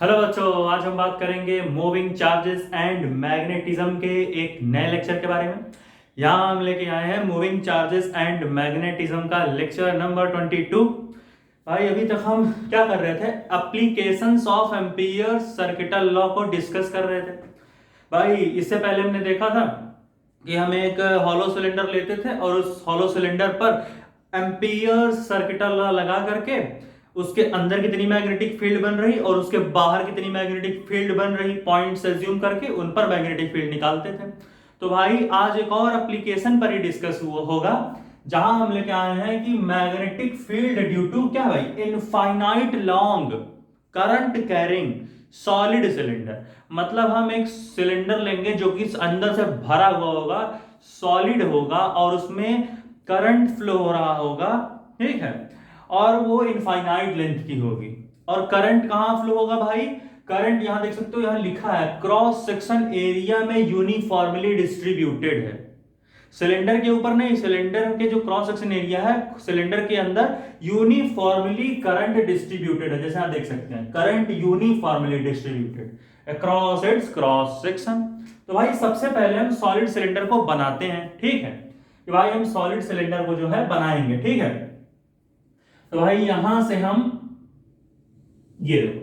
Hello बच्चों, आज हम बात करेंगे मूविंग चार्जेस एंड मैग्नेटिज्म के एक नए लेक्चर के बारे में। यहाँ हम लेके आए हैं मूविंग चार्जेस एंड मैग्नेटिज्म का लेक्चर नंबर 22। भाई अभी तक हम क्या कर रहे थे? Applications of ampere circuital law को डिस्कस कर रहे थे। भाई इससे पहले हमने देखा था कि हम एक हॉलो सिलेंडर लेते थे और उस हॉलो सिलेंडर पर एम्पियर सर्किटल लॉ लगा करके उसके अंदर कितनी मैग्नेटिक फील्ड बन रही और उसके बाहर कितनी मैग्नेटिक फील्ड बन रही पॉइंट्स एज्यूम करके उन पर मैग्नेटिक फील्ड निकालते थे। तो भाई आज एक और एप्लीकेशन पर ही डिस्कस होगा जहां हम लेके आए हैं कि मैग्नेटिक फील्ड ड्यू टू क्या भाई, infinite long current carrying solid cylinder. मतलब हम एक सिलेंडर लेंगे जो कि अंदर से भरा हुआ होगा, सॉलिड होगा और उसमें करंट फ्लो हो रहा होगा, ठीक है, और वो इनफाइनाइट लेंथ की होगी। और करंट कहां फ्लो होगा भाई? करंट यहां देख सकते हो, यहां लिखा है क्रॉस सेक्शन एरिया में यूनिफॉर्मली डिस्ट्रीब्यूटेड है। सिलेंडर के ऊपर नहीं, सिलेंडर के जो क्रॉस सेक्शन एरिया है सिलेंडर के अंदर यूनिफॉर्मली करंट डिस्ट्रीब्यूटेड है। जैसे आप देख सकते हैं current uniformly distributed across its cross section. तो भाई सबसे पहले हम सॉलिड सिलेंडर को बनाते हैं, ठीक है, कि भाई हम सॉलिड सिलेंडर को जो है बनाएंगे, ठीक है। तो भाई यहां से हम ये देखो,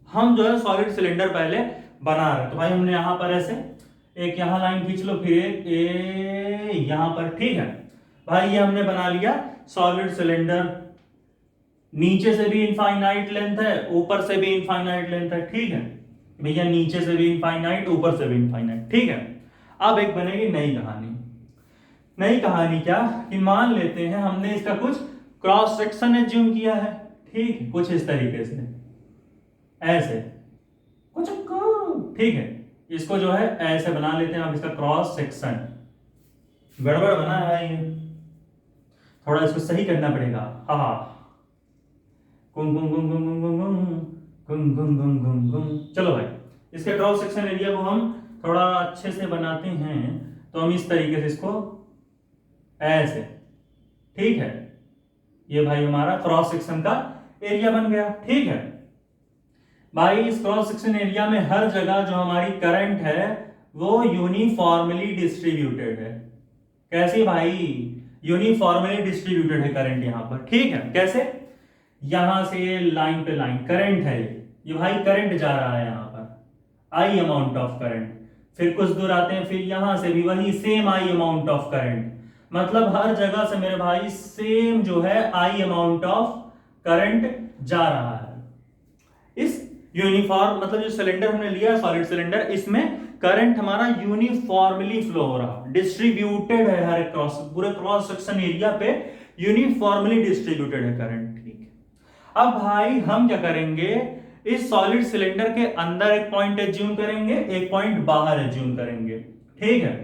हम जो है सॉलिड सिलेंडर पहले बना रहे हैं। तो भाई हमने यहां पर ऐसे एक यहां लाइन खींच लो, फिर एक यहां पर, ठीक है। भाई ये हमने बना लिया सॉलिड सिलेंडर। नीचे से भी इनफाइनाइट लेंथ है, ऊपर से भी इनफाइनाइट लेंथ है, ठीक है भैया, नीचे से भी इनफाइनाइट, ऊपर से भी इनफाइनाइट, ठीक है। अब एक बनेगी नई कहानी। नई कहानी क्या कि मान लेते हैं हमने इसका कुछ क्रॉस सेक्शन एज्यूम किया है, ठीक है, कुछ इस तरीके से, ऐसे कुछ, ठीक है। इसको जो है ऐसे बना लेते हैं। अब इसका क्रॉस सेक्शन गड़बड़ बना है ये, थोड़ा इसको सही करना पड़ेगा। हा, कुम कुम कुम कुम कुम कुम कुम कुम कुम कुम कुम। चलो भाई, इसके क्रॉस सेक्शन एरिया को हम थोड़ा अच्छे से बनाते हैं। तो हम इस तरीके से इसको ऐसे, ठीक है, ये भाई हमारा क्रॉस सेक्शन का एरिया बन गया, ठीक है। भाई इस क्रॉस सेक्शन एरिया में हर जगह जो हमारी करंट है वो यूनिफॉर्मली डिस्ट्रीब्यूटेड है। कैसे भाई? यूनिफॉर्मली डिस्ट्रीब्यूटेड है करंट यहां पर, ठीक है। कैसे? यहां से लाइन पे लाइन करंट है, ये भाई करंट जा रहा है यहां पर, आई अमाउंट ऑफ करंट। फिर कुछ दूर आते हैं, फिर यहां से भी वही same I amount of current. मतलब हर जगह से मेरे भाई सेम जो है आई अमाउंट ऑफ करंट जा रहा है। इस यूनिफॉर्म मतलब जो सिलेंडर हमने लिया सॉलिड सिलेंडर, इसमें करंट हमारा यूनिफॉर्मली फ्लो हो रहा, डिस्ट्रीब्यूटेड है हर क्रॉस, पूरे क्रॉस सेक्शन एरिया पे यूनिफॉर्मली डिस्ट्रीब्यूटेड है करंट, ठीक है। अब भाई हम क्या करेंगे, इस सॉलिड सिलेंडर के अंदर एक पॉइंट एज्यूम करेंगे, एक पॉइंट बाहर एज्यूम करेंगे, ठीक है।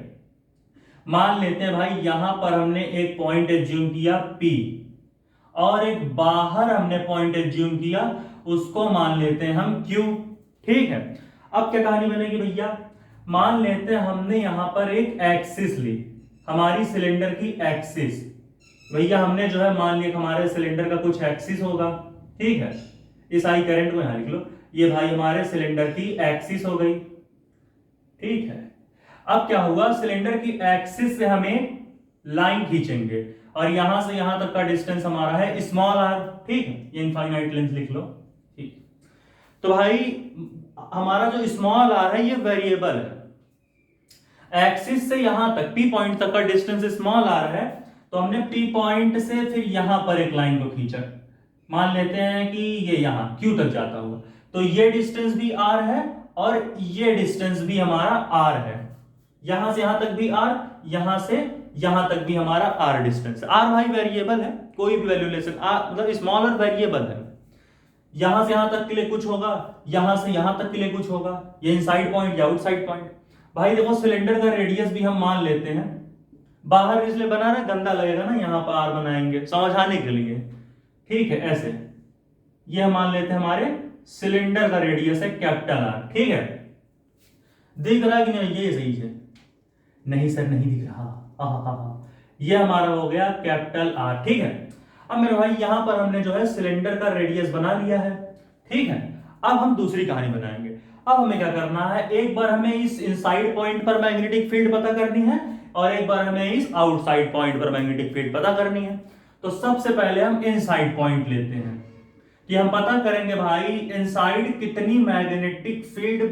मान लेते हैं भाई यहां पर हमने एक पॉइंट एज्यूम किया P और एक बाहर हमने पॉइंट एज्यूम किया, उसको मान लेते हैं हम Q, ठीक है। अब क्या कहानी बनेगी भैया? मान लेते हैं हमने यहां पर एक एक्सिस ली, हमारी सिलेंडर की एक्सिस। भैया हमने जो है मान लिया हमारे सिलेंडर का कुछ एक्सिस होगा, ठीक है। इस आई करंट को यहां लिख लो, ये भाई हमारे सिलेंडर की एक्सिस हो गई, ठीक है। अब क्या हुआ, सिलेंडर की एक्सिस से हमें लाइन खींचेंगे और यहां से यहां तक का डिस्टेंस हमारा है स्मॉल आर, ठीक है, ये इनफाइनाइट लेंथ लिख लो, ठीक। तो भाई हमारा जो स्मॉल आर है ये वेरिएबल है। एक्सिस से यहां तक P पॉइंट तक का डिस्टेंस स्मॉल आर है, तो हमने P पॉइंट से फिर यहां पर एक लाइन को खींचा। मान लेते हैं कि ये यहां Q तक जाता हुआ, तो ये डिस्टेंस भी R है और ये डिस्टेंस भी हमारा R है। यहां से यहां तक भी R, यहां से यहां तक भी हमारा R डिस्टेंस। R भाई वेरिएबल है, कोई भी वैल्यू ले सकते, मतलब स्मॉलर वेरिएबल है। यहां से यहां तक के लिए कुछ होगा, यहां से यहां तक के लिए कुछ होगा, ये इनसाइड पॉइंट या आउटसाइड पॉइंट। भाई देखो सिलेंडर का रेडियस भी हम मान लेते हैं, बाहर इसलिए बना रहे गंदा लगेगा ना, यहां पर R बनाएंगे समझाने के लिए, ठीक है। ऐसे ये हम मान लेते हैं हमारे सिलेंडर का रेडियस है कैपिटल R, ठीक है। दिख रहा है कि नहीं ये सही है? नहीं सर नहीं दिख रहा, हाँ, ये हमारा हो गया कैपिटल R, ठीक है। अब मेरे भाई यहां पर हमने जो है सिलेंडर का रेडियस बना लिया है, ठीक है। अब हम दूसरी कहानी बनाएंगे। अब हमें क्या करना है, एक बार हमें इस इनसाइड पॉइंट पर मैग्नेटिक फील्ड पता करनी है और एक बार हमें इस आउटसाइड पॉइंट पर मैग्नेटिक फील्ड पता करनी है। तो सबसे पहले हम इनसाइड पॉइंट लेते हैं कि हम पता करेंगे भाई इनसाइड कितनी मैग्नेटिक फील्ड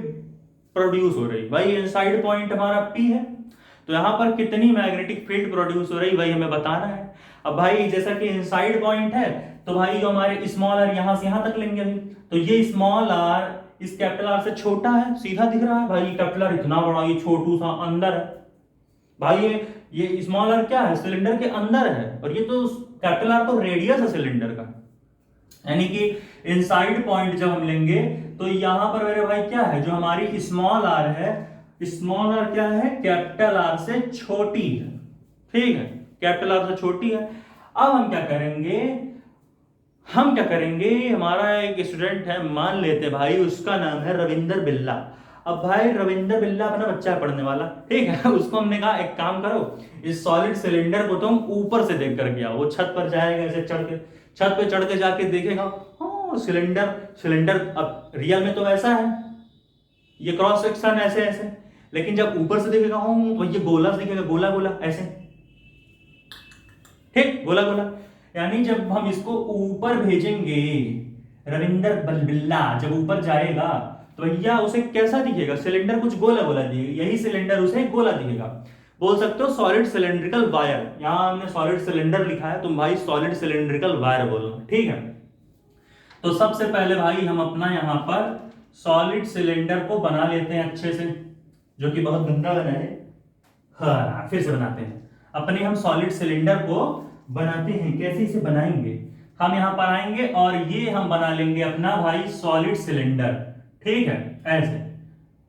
प्रोड्यूस हो रही। भाई इनसाइड पॉइंट हमारा P है, तो यहां पर कितनी मैग्नेटिक फील्ड प्रोड्यूस हो रही वही हमें बताना है। अब भाई जैसा कि इनसाइड पॉइंट है तो भाई जो हमारे स्मॉल आर यहां से यहां तक लेंगे अभी, तो ये स्मॉल आर इस कैपिटल आर से छोटा है, सीधा दिख रहा है भाई। कैपिटल आर इतना बड़ा, ये छोटू सा अंदर है भाई। ये स्मॉल आर क्या है, सिलेंडर के अंदर है, और ये तो कैपिटल आर तो रेडियस है सिलेंडर का। यानी कि इनसाइड पॉइंट जब हम लेंगे तो यहां पर मेरे भाई क्या है, जो हमारी स्मॉल आर है, स्मॉल आर क्या है, कैपिटल आर से छोटी है। ठीक है, कैपिटल आर से छोटी है। अब हम क्या करेंगे, हमारा एक स्टूडेंट है, मान लेते भाई उसका नाम है रविंदर बिल्ला। अब भाई रविंदर बिल्ला अपना बच्चा है पढ़ने वाला, ठीक है। उसको हमने कहा एक काम करो, इस सॉलिड सिलेंडर को तुम ऊपर से देख कर गया। वो छत पर जाएगा, ऐसे चढ़ के, छत पे चढ़ के जाके देखेगा, हाँ सिलेंडर अब रियल में तो ऐसा है, ये क्रॉस सेक्शन ऐसे ऐसे, लेकिन जब ऊपर से देखेगा तो ये गोला दिखेगा, गोला गोला ऐसे, ठीक, गोला गोला। यानी जब हम इसको ऊपर भेजेंगे, रविंदर बिल्ला जब ऊपर जाएगा तो भैया उसे कैसा दिखेगा, सिलेंडर कुछ गोला गोला दिखेगा, यही सिलेंडर उसे गोला दिखेगा। बोल सकते हो सॉलिड सिलेंड्रिकल वायर, यहां हमने सॉलिड सिलेंडर लिखा है, तुम भाई सॉलिड सिलेंड्रिकल वायर बोलना, ठीक है। तो सबसे पहले भाई हम अपना यहां पर सॉलिड सिलेंडर को बना लेते हैं अच्छे से, जो कि बहुत गंदा बना है। हाँ, फिर से बनाते हैं। अपने हम सॉलिड सिलेंडर को बनाते हैं, कैसे इसे बनाएंगे, हम यहां पर आएंगे और ये हम बना लेंगे अपना भाई सॉलिड सिलेंडर, ठीक है। ऐसे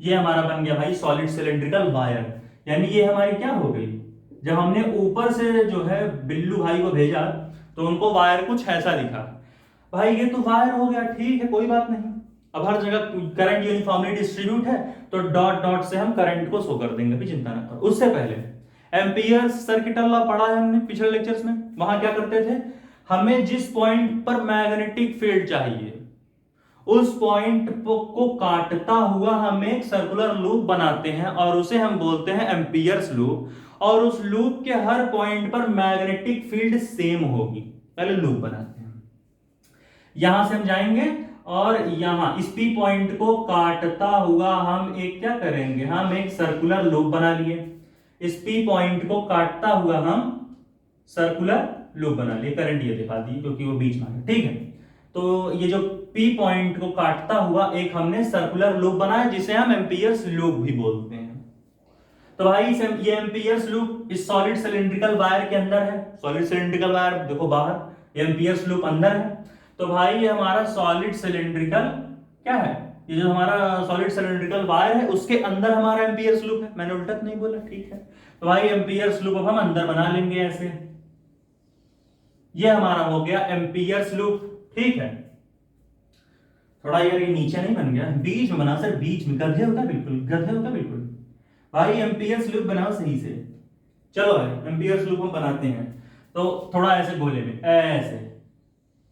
ये हमारा बन गया भाई सॉलिड सिलेंड्रिकल वायर। यानी ये हमारी क्या हो गई, जब हमने ऊपर से जो है बिल्लू भाई को भेजा तो उनको वायर कुछ ऐसा दिखा, भाई ये तो वायर हो गया, ठीक है, कोई बात नहीं। अब हर जगह करंट यूनिफॉर्मली डिस्ट्रीब्यूट है तो डॉट डॉट से हम करंट को शो कर देंगे, भी चिंता ना करो। उससे पहले एम्पियर्स सर्किटल लॉ पढ़ा है हमने पिछले लेक्चर्स में। वहां क्या करते थे, हमें जिस पॉइंट पर मैग्नेटिक फील्ड चाहिए उस पॉइंट को काटता हुआ हम एक सर्कुलर लूप बनाते हैं और उसे हम बोलते हैं एम्पियर्स लूप, और उस लूप के हर पॉइंट पर मैग्नेटिक फील्ड सेम होगी। पहले लूप बनाते हैं, यहां से हम जाएंगे और यहां इस पी पॉइंट को काटता हुआ हम एक क्या करेंगे, हम एक सर्कुलर लूप बना लिए। इस पी पॉइंट को काटता हुआ हम सर्कुलर लूप बना लिए, करंट ये दिखा दी क्योंकि वो बीच में है, ठीक है। तो ये जो पी पॉइंट को काटता हुआ एक हमने सर्कुलर लूप बनाया जिसे हम एम्पियर्स लूप भी बोलते हैं। तो भाई ये एम्पियर्स लूप इस सॉलिड सिलेंड्रिकल वायर के अंदर है। सॉलिड सिलेंड्रिकल वायर देखो बाहर, ये एम्पियर्स लूप अंदर है। तो भाई ये हमारा सॉलिड सिलेंड्रिकल क्या है, ये जो हमारा सॉलिड सिलेंड्रिकल वायर है उसके अंदर हमारा एम्पियर्स लूप है। मैंने उल्टा तो नहीं बोला, ठीक है। तो भाई एम्पियर्स लूप अब हम अंदर बना लेंगे ऐसे, ये हमारा हो गया एम्पियर्स लूप, ठीक है। थोड़ा यार ये नीचे नहीं बन गया, बीच में बना सर, बीच में, गधे होगा बिल्कुल, गधे होगा बिल्कुल। भाई एम्पियर्स लूप बनाओ सही से। चलो भाई एम्पियर्स लूप हम बनाते हैं, तो थोड़ा ऐसे गोले में, ऐसे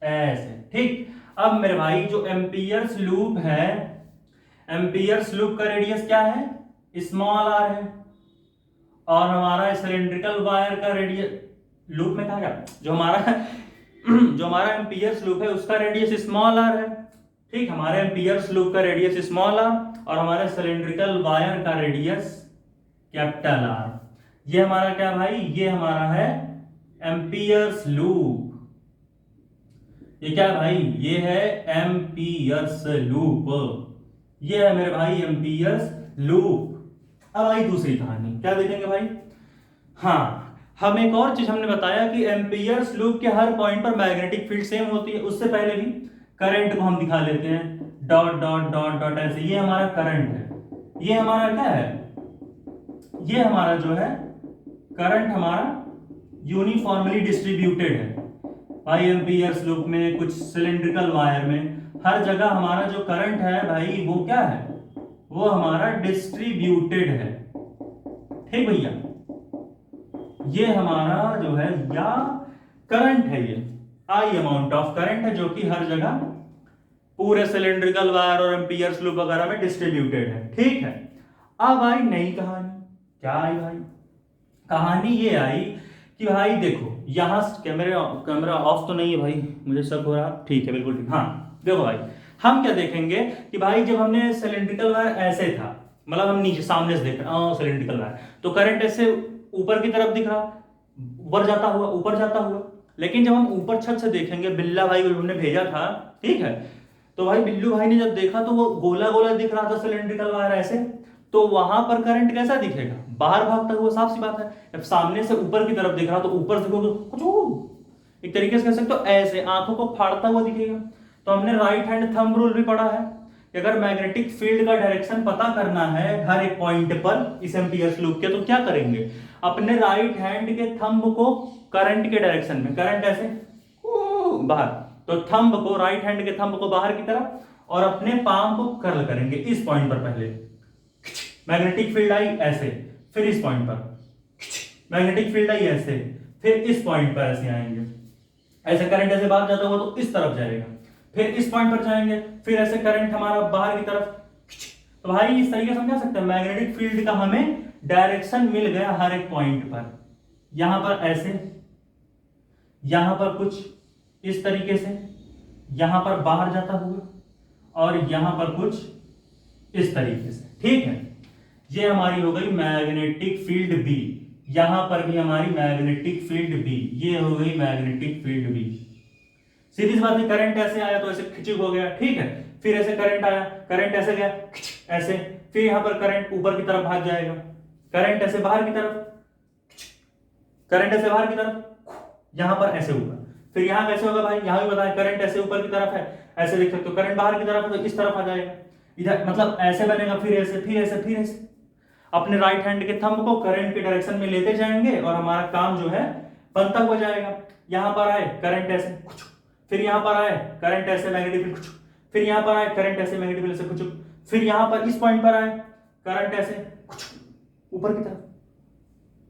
ऐसे, ठीक। अब मेरे भाई जो एम्पियर्स लूप है, एम्पियर्स लूप का रेडियस क्या है, स्मॉल आर है, और हमारा सिलेंड्रिकल वायर का रेडियस, लूप में कहा गया, जो हमारा एम्पियर्स लूप है उसका रेडियस स्मॉल आर है, ठीक। हमारे एम्पियर्स लूप का रेडियस स्मॉल आर और हमारे सिलेंड्रिकल वायर का रेडियस कैपिटल आर। ये हमारा क्या भाई, ये हमारा है एम्पियर्स लूप। ये क्या भाई, ये है एम्पियर्स लूप, ये है मेरे भाई एम्पियर्स लूप। अब आई दूसरी कहानी, क्या देखेंगे भाई, हाँ हम एक और चीज हमने बताया कि एम्पियर्स लूप के हर पॉइंट पर मैग्नेटिक फील्ड सेम होती है। उससे पहले भी करंट को हम दिखा लेते हैं, डॉट डॉट डॉट डॉट ऐसे, ये हमारा करंट है, ये हमारा क्या है, ये हमारा जो है करंट हमारा यूनिफॉर्मली डिस्ट्रीब्यूटेड है भाई। एम्पियर्स लूप में, कुछ सिलेंड्रिकल वायर में, हर जगह हमारा जो करंट है भाई वो क्या है, वो हमारा डिस्ट्रीब्यूटेड है, ठीक भैया। ये हमारा जो है या करंट है, ये आई अमाउंट ऑफ करंट है जो कि हर जगह पूरे सिलेंड्रिकल वायर और एम्पियर्स लूप वगैरह में डिस्ट्रीब्यूटेड है। ठीक है, अब आई नई कहानी। क्या आई भाई? कहानी ये आई कि भाई देखो यहां कैमरा ऑफ तो नहीं है भाई, मुझे शक हो रहा। ठीक है, बिल्कुल ठीक। हाँ देखो भाई, हम क्या देखेंगे कि भाई जब हमने सिलेंड्रिकल वायर ऐसे था, मतलब हम नीचे सामने से देख रहे सिलेंड्रिकल वायर, तो करंट ऐसे ऊपर की तरफ दिख रहा, ऊपर जाता हुआ। लेकिन जब हम ऊपर छत से देखेंगे, बिल्ला भाई को हमने भेजा था, ठीक है, तो भाई बिल्लू भाई ने जब देखा तो वो गोला गोला दिख रहा था सिलेंड्रिकल वायर ऐसे, तो वहां पर करंट कैसा दिखेगा? बाहर भागता हुआ, साफ सी बात है। अब सामने से ऊपर की तरफ दिख रहा तो ऊपर से कुछ एक तरीके से कह सकते हो ऐसे आंखों को फाड़ता हुआ दिखेगा। तो हमने राइट हैंड थंब रूल भी पढ़ा है कि अगर मैग्नेटिक फील्ड का डायरेक्शन पता करना है हर एक पॉइंट पर इस एम्पियर्स लूप के, तो क्या करेंगे? अपने राइट हैंड के थंब को करंट के डायरेक्शन में, करंट ऐसे बाहर, तो थंब को, राइट हैंड के थंब को बाहर की तरफ और अपने पाम को कर्ल करेंगे इस पॉइंट पर। पहले मैग्नेटिक फील्ड आई ऐसे, फिर इस पॉइंट पर मैग्नेटिक फील्ड आई ऐसे, फिर इस पॉइंट पर ऐसे आएंगे, ऐसे करंट ऐसे बाहर जाता हुआ तो इस तरफ जाएगा, फिर इस पॉइंट पर जाएंगे, फिर ऐसे करंट हमारा बाहर की तरफ। तो भाई इस तरीके से समझा सकते हैं मैग्नेटिक फील्ड का हमें डायरेक्शन मिल गया हर एक पॉइंट पर। यहां पर ऐसे, यहां पर कुछ इस तरीके से, यहां पर बाहर जाता हुआ, और यहां पर कुछ इस तरीके से। ठीक है, ये हमारी हो गई मैग्नेटिक फील्ड बी। यहां पर भी हमारी मैग्नेटिक फील्ड बी, ये हो गई मैग्नेटिक फील्ड बी। सीधी सी बात है, करंट ऐसे आया तो ऐसे खिंचुक हो गया, ठीक है, फिर ऐसे करंट आया, करंट ऐसे गया ऐसे, फिर यहां पर करंट ऊपर की तरफ भाग जाएगा, करंट ऐसे बाहर की तरफ, करंट ऐसे बाहर की तरफ, यहां पर ऐसे होगा। फिर यहां कैसे होगा भाई? यहां भी बताया करंट ऐसे ऊपर की तरफ है, ऐसे देख सकते हो, करंट बाहर की तरफ है तो इस तरफ आ जाएगा इधर, मतलब ऐसे बनेगा, फिर ऐसे, फिर ऐसे, फिर ऐसे। अपने राइट हैंड के थंब को करंट के डायरेक्शन में लेते जाएंगे और हमारा काम जो है बनता हुआ जाएगा। यहां पर आए करंट ऐसे, फिर यहां पर आए करंट ऐसे मैग्नेटिक फील्ड, फिर यहां पर आए करंट ऐसे मैग्नेटिक फील्ड से कुछ, फिर यहां पर इस पॉइंट पर आए करंट ऐसे कुछ ऊपर की तरफ,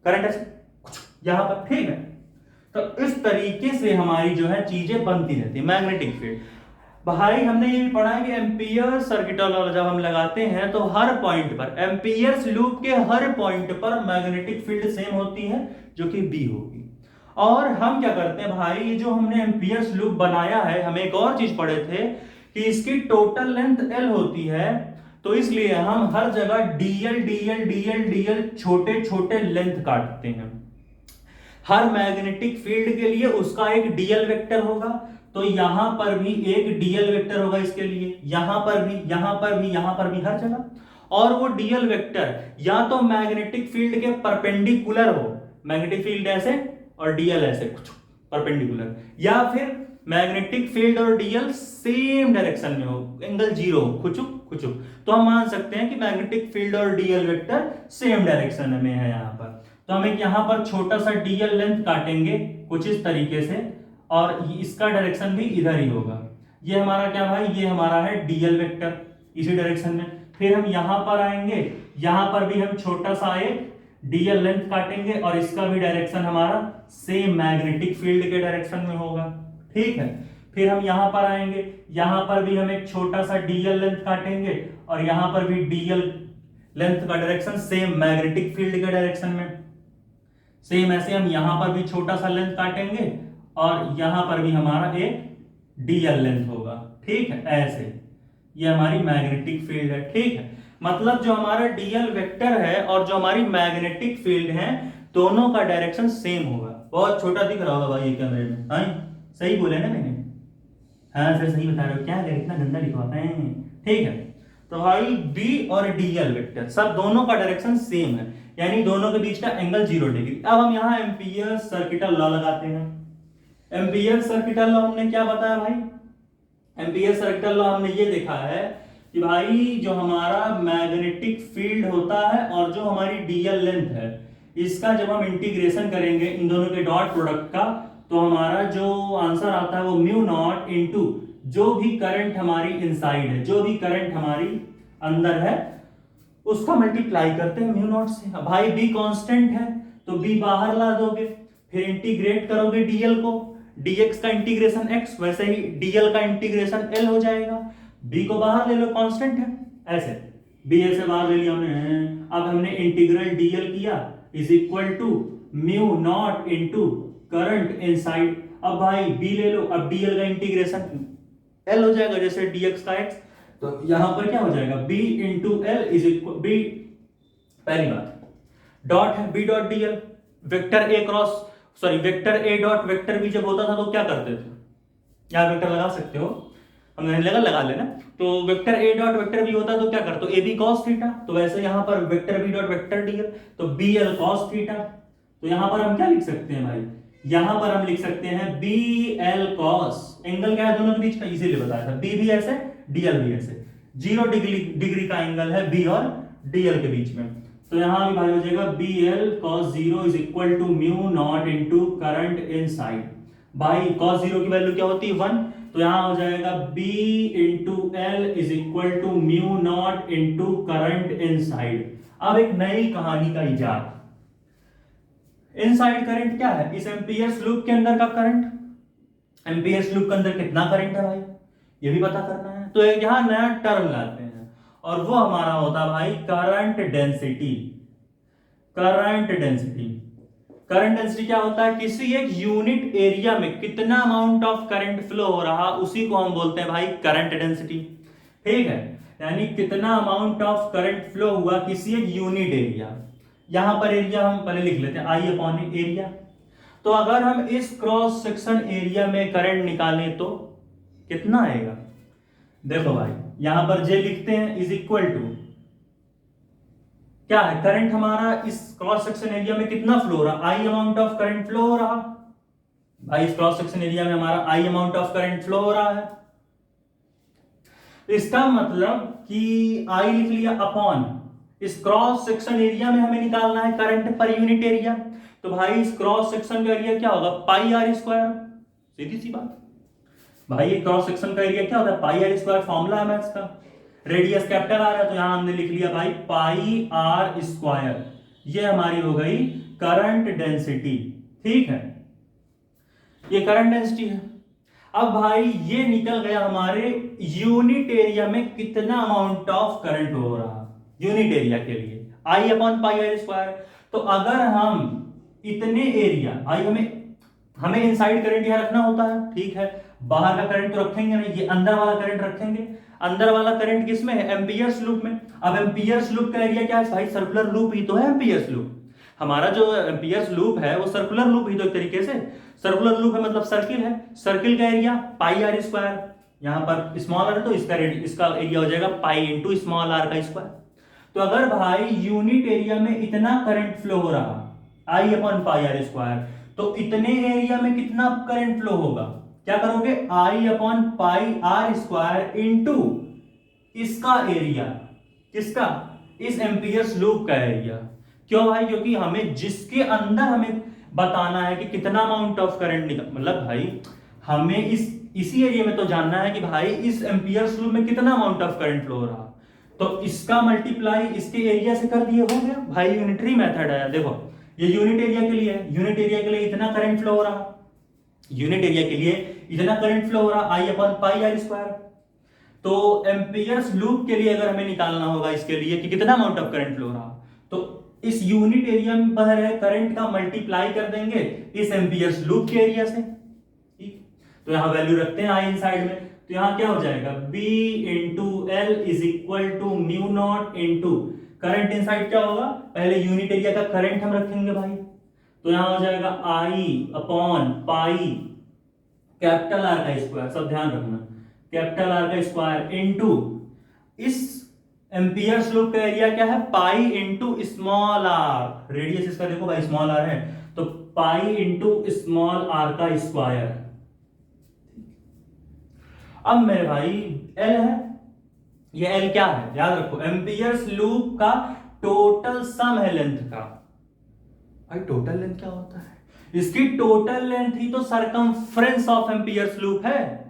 करंट ऐसे कुछ यहां पर। ठीक है, तो इस तरीके से हमारी जो है चीजें बनती रहती है मैग्नेटिक फील्ड। भाई हमने ये भी पढ़ा है कि एम्पियर सर्किट लॉ जब हम लगाते हैं तो हर पॉइंट पर, एम्पियर्स लूप के हर पॉइंट पर मैग्नेटिक फील्ड सेम होती है जो कि बी होगी। और हम क्या करते हैं भाई, जो हमने एम्पियर्स लूप बनाया है, हम एक और चीज पढ़े थे कि इसकी टोटल लेंथ एल होती है, तो इसलिए हम हर जगह डीएल डीएल डीएल डीएल छोटे छोटे लेंथ काटते हैं। हर मैग्नेटिक फील्ड के लिए उसका एक डीएल वेक्टर होगा, तो यहां पर भी एक डीएल वेक्टर होगा इसके लिए, यहां पर भी, यहां पर भी, यहां पर भी, हर जगह। और वो डीएल वेक्टर या तो मैग्नेटिक फील्ड के परपेंडिकुलर हो, मैग्नेटिक फील्ड ऐसे और डीएल ऐसे कुछ परपेंडिकुलर, या फिर मैग्नेटिक फील्ड और डीएल सेम डायरेक्शन में हो, एंगल जीरो, खुचुक खुचुक, तो हम मान सकते हैं कि मैग्नेटिक फील्ड और डीएल वेक्टर सेम डायरेक्शन में है यहां पर। तो हम एक यहां पर छोटा सा डीएल लेंथ काटेंगे कुछ इस तरीके से, और इसका डायरेक्शन भी इधर ही होगा। ये हमारा क्या भाई, ये हमारा है डीएल वेक्टर इसी डायरेक्शन में। फिर हम यहां पर आएंगे, यहां पर भी हम छोटा सा एक डीएल लेंथ काटेंगे और इसका भी डायरेक्शन हमारा सेम मैग्नेटिक फील्ड के डायरेक्शन में होगा। ठीक है, फिर हम यहां पर आएंगे, यहां पर भी हम एक छोटा सा डीएल लेंथ काटेंगे और यहां पर भी डीएल लेंथ का डायरेक्शन सेम मैग्नेटिक फील्ड के डायरेक्शन में। सेम ऐसे हम यहां पर भी छोटा सा लेंथ काटेंगे और यहां पर भी हमारा एक डीएल लेंथ होगा। ठीक है, ऐसे ये हमारी मैग्नेटिक फील्ड है। ठीक है, मतलब जो हमारा डीएल वेक्टर है और जो हमारी मैग्नेटिक फील्ड है, दोनों का डायरेक्शन सेम होगा। बहुत छोटा दिख रहा होगा भाई ये कैमरे में, हाँ सही बोले ना मैंने? हाँ सर सही बता रहे हो, क्या है इतना गंदा लिखवाते हैं। ठीक है, तो भाई बी और डीएल वेक्टर सब दोनों का डायरेक्शन सेम है, यानी दोनों के बीच का एंगल 0 डिग्री। अब हम यहाँ एम्पियर सर्किटल लॉ लगाते हैं। एम्पियर सर्किटल लॉ हमने क्या बताया भाई? एम्पियर सर्किटल लॉ हमने ये देखा है कि भाई जो हमारा मैग्नेटिक फील्ड होता है और जो हमारी डीएल लेंथ है, इसका जब हम इंटीग्रेशन करेंगे इन दोनों के डॉट प्रोडक्ट का, तो हमारा जो आंसर आता है वो म्यू नॉट इनटू जो भी करंट हमारी इनसाइड है, जो भी करंट हमारी अंदर है, उसका मल्टीप्लाई करते हैं म्यू नॉट से। भाई बी कांस्टेंट है तो बी बाहर ला दोगे, फिर इंटीग्रेट करोगे डीएल को, dx का इंटीग्रेशन x, वैसे ही dl का इंटीग्रेशन l हो जाएगा। बी को बाहर ले लो, कांस्टेंट है, ऐसे बी ऐसे बाहर ले लिया हमने। अब हमने इंटीग्रल डीएल किया is equal to mu not into current inside. अब भाई बी ले लो, अब डीएल का इंटीग्रेशन एल हो जाएगा जैसे डीएक्स का एक्स, तो यहां पर क्या हो जाएगा B into L is equal B, पहली बात डॉट है B dot DL, vector A cross sorry vector A dot vector B जब होता था तो क्या करते थे, यहां वेक्टर लगा सकते हो, हमने लगा लेना। तो vector A dot vector B होता तो क्या करते हो, ए बी कॉस थीटा, तो वैसे यहां पर vector B dot vector DL तो बी एल कॉस थीटा। तो यहां पर हम क्या लिख सकते हैं भाई, यहां पर हम लिख सकते हैं बी एल कॉस, एंगल क्या है दोनों के बीच का इसीलिए बताया था, बी भी ऐसे डीएल भी ऐसे, 0 डिग्री का एंगल है बी और डीएल के बीच में। तो यहां भी भाई हो जाएगा B L cos 0 is equal to mu not into current inside. भाई कॉस 0 की वैल्यू क्या होती है 1, तो यहां हो जाएगा b into L is equal to mu not into current inside. अब एक नई कहानी का इजाद, इनसाइड करंट क्या है, इस एम्पियर्स लूप के अंदर का करंट, एम्पियर्स लूप के अंदर कितना करंट है भाई ये भी पता करना है। तो एक यहां नया टर्म लाते हैं और वो हमारा होता है भाई current density. Current density, current density क्या होता है, किसी एक यूनिट एरिया में कितना अमाउंट ऑफ करंट फ्लो हो रहा उसी को हम बोलते हैं भाई करंट डेंसिटी। ठीक है, यानी कितना अमाउंट ऑफ करंट फ्लो हुआ किसी एक यूनिट एरिया। यहां पर एरिया हम पहले लिख लेते हैं आई अपॉन एरिया। तो अगर हम इस क्रॉस सेक्शन एरिया में करंट निकालें तो कितना आएगा, देखो भाई यहां पर जे लिखते हैं इज इक्वल टू क्या है, करंट हमारा इस क्रॉस सेक्शन एरिया में कितना फ्लो हो रहा, आई अमाउंट ऑफ करंट फ्लो हो रहा। भाई इस क्रॉस सेक्शन एरिया में हमारा आई अमाउंट ऑफ करंट फ्लो हो रहा है, इसका मतलब कि आई लिख लिया अपॉन इस क्रॉस सेक्शन एरिया में हमें निकालना है करंट पर यूनिट एरिया। तो भाई इस क्रॉस सेक्शन का एरिया क्या होगा पाई आर स्क्वायर, सीधी सी बात भाई, ये क्रॉस सेक्शन का एरिया क्या होता है पाई आर स्क्वायर, फॉर्मूला है मैथ्स का, रेडियस कैपिटल आर है तो यहां हमने लिख लिया भाई पाई आर स्क्वायर, ये हमारी हो गई करंट डेंसिटी। ठीक है, ये करंट डेंसिटी है। अब भाई ये निकल गया हमारे यूनिट एरिया में कितना अमाउंट ऑफ करंट हो रहा यूनिट एरिया के लिए, आई अपॉन पाई आर स्क्वायर। तो अगर हम इतने एरिया आई हमें इनसाइड करंट यहां रखना होता है, ठीक है, बाहर का करंट तो रखेंगे नहीं, ये अंदर वाला करंट रखेंगे। अंदर वाला करंट किसमें है, एम्पियर्स लूप में। अब एम्पियर्स लूप का एरिया क्या है भाई, सर्कुलर लूप ही तो है एम्पियर्स लूप, हमारा जो एम्पियर्स लूप है वो सर्कुलर लूप ही तो एक तरीके से सर्कुलर लूप है, मतलब सर्किल है, सर्किल का एरिया पाई आर स्क्वायर, यहां पर स्मॉल आर तो इसका एरिया हो जाएगा पाई इंटू स्मॉल आर का स्क्वायर। तो अगर भाई यूनिट एरिया में इतना करंट फ्लो हो रहा आई अपॉन पाई आर स्क्वायर, तो इतने एरिया में कितना करंट फ्लो होगा, क्या करोगे I upon pi are square into इसका एरिया, किसका, इस एम्पियर्स लूप का एरिया। क्यों भाई, क्योंकि हमें जिसके अंदर हमें बताना है कि कितना अमाउंट ऑफ करंट निकल, मतलब भाई हमें इसी एरिया में तो जानना है कि भाई इस एम्पियर्स लूप में कितना अमाउंट ऑफ करंट फ्लो हो रहा, तो इसका मल्टीप्लाई इसके एरिया से कर दिए, हो गया भाई, यूनिटरी मेथड है। देखो ये यूनिट एरिया के लिए है, यूनिट एरिया के लिए इतना करंट फ्लो हो रहा, यूनिट एरिया के लिए इतना करंट फ्लो हो रहा आई अपॉन पाई आर स्क्वायर। तो एम्पियर्स लूप के लिए अगर हमें निकालना होगा इसके लिए कि कितना अमाउंट ऑफ करंट फ्लो हो रहा, तो इस यूनिट एरिया में बह रहे करंट का मल्टीप्लाई कर देंगे इस एम्पियर्स लूप के एरिया से। ठीक, तो यहां वैल्यू रखते हैं आई इनसाइड में, तो यहां क्या हो जाएगा B into L is equal to mu not into current inside क्या होगा, पहले यूनिट एरिया का करंट हम रखेंगे भाई, तो यहां हो जाएगा I upon pi capital R का स्क्वायर, सब ध्यान रखना, कैपिटल आर का स्क्वायर इंटू इस एम्पियर्स लूप का एरिया क्या है pi into small r, radius इसका देखो भाई स्मॉल आर है, तो पाई इंटू स्मॉल आर का स्क्वायर। अब मेरे भाई एल है, ये एल क्या है याद रखो, एम्पियर्स लूप का टोटल सम है लेंथ का। भाई टोटल लेंथ क्या होता है, इसकी टोटल लेंथ ही तो सरकमफ्रेंस ऑफ एम्पियर्स लूप है,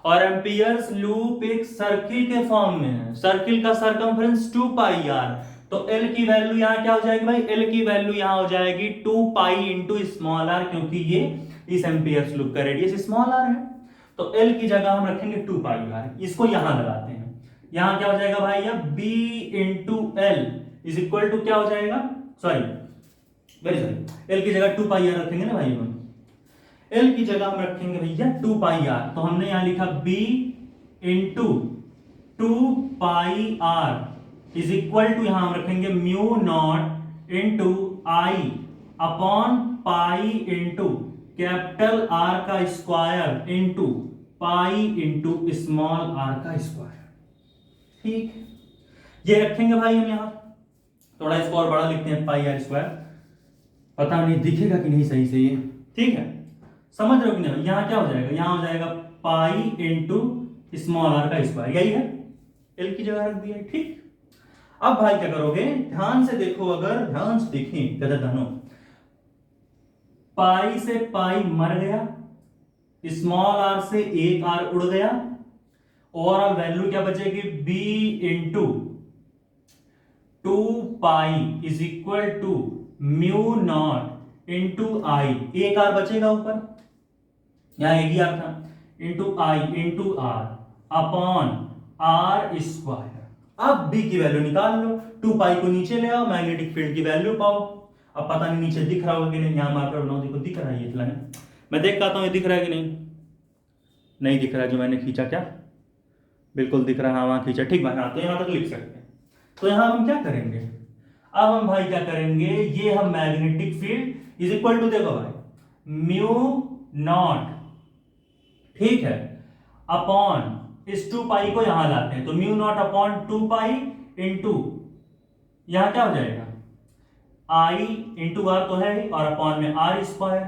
और एम्पियर्स लूप एक सर्किल के फॉर्म में है, सर्किल का सरकमफ्रेंस 2 पाई आर, तो एल की वैल्यू यहां क्या हो जाएगी भाई, एल की वैल्यू यहां हो जाएगी 2 पाई इंटू स्मॉल आर, क्योंकि ये इस एम्पियर्स लूप का रेडियस स्मॉल आर है। तो तो एल की जगह हम रखेंगे 2 पाई आर, इसको यहां लगाते हैं। यहां क्या हो जाएगा भाई, या B into L is equal to क्या हो जाएगा, सॉरी वेरी सॉरी, एल की जगह 2 पाई आर रखेंगे ना भाई, हम एल की जगह हम रखेंगे भैया 2 पाई आर, तो हमने यहां लिखा B into 2 pi r is equal to, यहां हम रखेंगे mu not into I upon pi into capital R का square into pi into small r का स्क्वायर। ठीक, ये रखेंगे भाई हम यहां, थोड़ा इसको और बड़ा लिखते हैं, पाई आर स्क्वायर, पता नहीं दिखेगा कि नहीं सही से ये, ठीक है, समझ रहे हो कि नहीं। यहां क्या हो जाएगा, यहां हो जाएगा पाई इंटू स्मॉल आर का स्क्वायर, यही है, एल की जगह रख दिया है। ठीक, अब भाई क्या करोगे, ध्यान से देखो, अगर ध्यान से देखें गदरदानो, पाई से पाई मर गया, स्मॉल आर से एक आर उड़ गया, और अब वैल्यू क्या बचेगी, B into 2 pi is equal to mu not into I, एक आर बचेगा ऊपर, यहां एक ही आर था, into I into R upon R square. अब बी की वैल्यू निकाल लो, 2 पाई को नीचे ले आओ, मैग्नेटिक फील्ड की वैल्यू पाओ। अब पता नहीं नीचे दिख रहा होगा कि नहीं, यहां मार्कर बनाओ, देखो दिख रहा है, ये मैं देख पाता हूं, ये दिख रहा है कि नहीं, नहीं दिख रहा है, जो मैंने खींचा क्या, बिल्कुल दिख रहा है, वहां खींचा, ठीक भाई, हाँ तो यहां तक लिख सकते हैं। तो यहां हम क्या करेंगे, अब हम भाई क्या करेंगे, ये हम magnetic field is equal to, देखो भाई म्यू नॉट, ठीक है, अपॉन इस 2 पाई को यहां लाते हैं, तो mu naught upon 2 pi into, यहां क्या हो जाएगा, आई इंटू आर तो है, और अपॉन में आर स्क्वायर,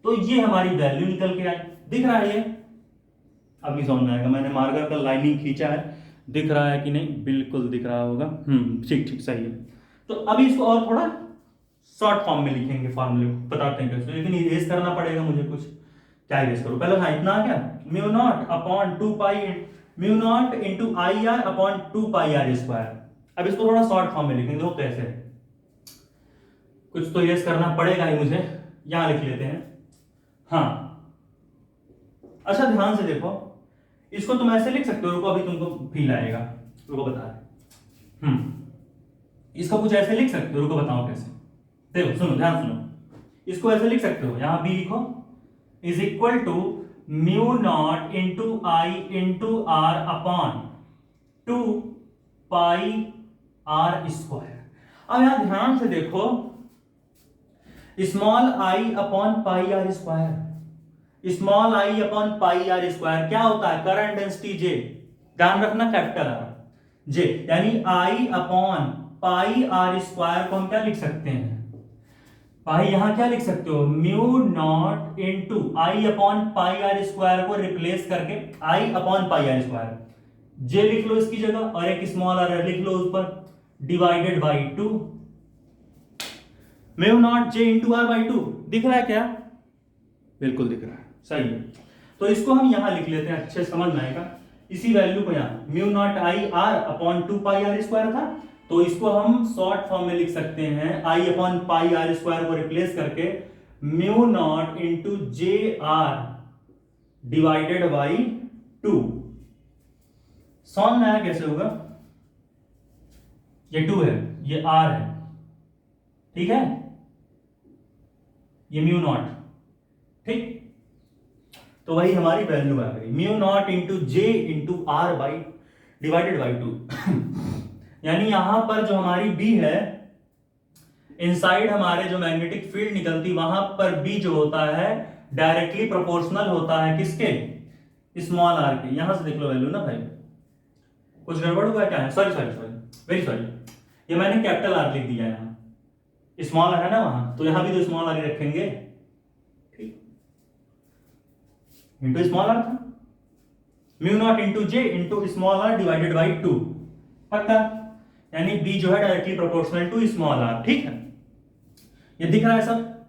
तो ये हमारी वैल्यू निकल के आई, दिख रहा है ये, अब नहीं समझ में आएगा, मैंने मार्कर का लाइनिंग खींचा है, दिख रहा है कि नहीं, बिल्कुल दिख रहा होगा, ठीक ठीक सही है। तो अभी इसको और थोड़ा शॉर्ट फॉर्म में लिखेंगे, फॉर्मूले बताते हैं कैसे, लेकिन इरेज करना पड़ेगा मुझे कुछ, क्या इरेज करूं पहले, हाँ इतना आ गया, mu naught upon 2 pi, mu not into I R upon 2 pi are square. अब इसको थोड़ा शॉर्ट फॉर्म में लिखेंगे, वो कैसे, कुछ तो इरेज करना पड़ेगा ही मुझे, यहां लिख लेते हैं, हाँ अच्छा ध्यान से देखो, इसको तुम ऐसे लिख सकते हो, रुको अभी तुमको फील आएगा, रुको बता रहे, इसको कुछ ऐसे लिख सकते हो, रुको बताओ कैसे, देखो सुनो ध्यान सुनो, इसको ऐसे लिख सकते हो, यहां बी लिखो is equal to mu not into I into R upon 2 pi are square. अब यहां ध्यान से देखो, small i upon pi are square, small i upon pi are square क्या होता है, करंट डेंसिटी जे, ध्यान रखना कैपिटल आर जे, यानी आई अपॉन पाई आर स्क्वायर को हम क्या लिख सकते हैं भाई, यहां क्या लिख सकते हो, mu not into I upon pi are square को रिप्लेस करके I upon pi are square, J लिख लो इसकी जगह, और एक स्मॉल आर लिख लो उस पर, divided by 2, mu naught J into R by 2, दिख रहा है क्या, बिल्कुल दिख रहा है, सही है। तो इसको हम यहां लिख लेते हैं, अच्छे समझ में आएगा, इसी वैल्यू को यहां mu naught I R upon 2 pi are square था, तो इसको हम शॉर्ट फॉर्म में लिख सकते हैं, आई अपॉन पाई आर स्क्वायर को रिप्लेस करके mu naught into J are divided by 2। समझ में आया कैसे होगा, ये 2 है, ये आर है, ठीक है, ये म्यू नॉट, ठीक, तो वही हमारी वैल्यू आ गई, mu not into J into R by divided by 2। यानी यहां पर जो हमारी बी है, इनसाइड हमारे जो मैग्नेटिक फील्ड निकलती, वहां पर बी जो होता है डायरेक्टली प्रोपोर्शनल होता है किसके, स्मॉल आर के। यहां से देख लो वैल्यू ना भाई, कुछ गड़बड़ हुआ है क्या है, sorry sorry sorry very sorry, ये मैंने कैपिटल आर लिख दिया, यहां स्मॉल आर है ना वहां, तो यहां भी तो स्मॉल आर ही रखेंगे, ठीक, इंटू स्मॉल आर था, mu not into J into small r divided by 2, पक्का, यानी बी जो है directly proportional to small r, ठीक है, ये दिख रहा है सब,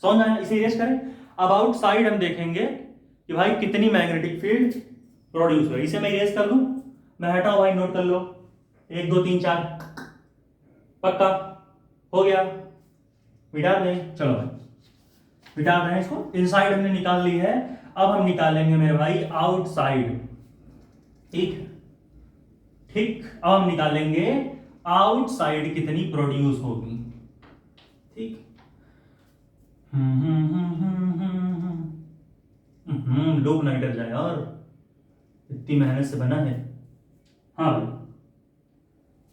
समझ आया, इसे इरेज करें। अब आउटसाइड हम देखेंगे कि भाई कितनी मैग्नेटिक फील्ड प्रोड्यूस हुई, इसे मैं इरेज कर लूं, मैं हटाओ भाई, नोट कर लो, 1 2 3 4, पक्का हो गया, मिटा दें, चलो भाई मिटा दें इसको, इनसाइड हमने निकाल ली है, अब हम निकालेंगे मेरे भाई आउटसाइड, ठीक ठीक। अब हम निकालेंगे आउटसाइड कितनी प्रोड्यूस होगी, ठीक। लूप नहीं डर जाए, और इतनी मेहनत से बना है। हाँ भाई,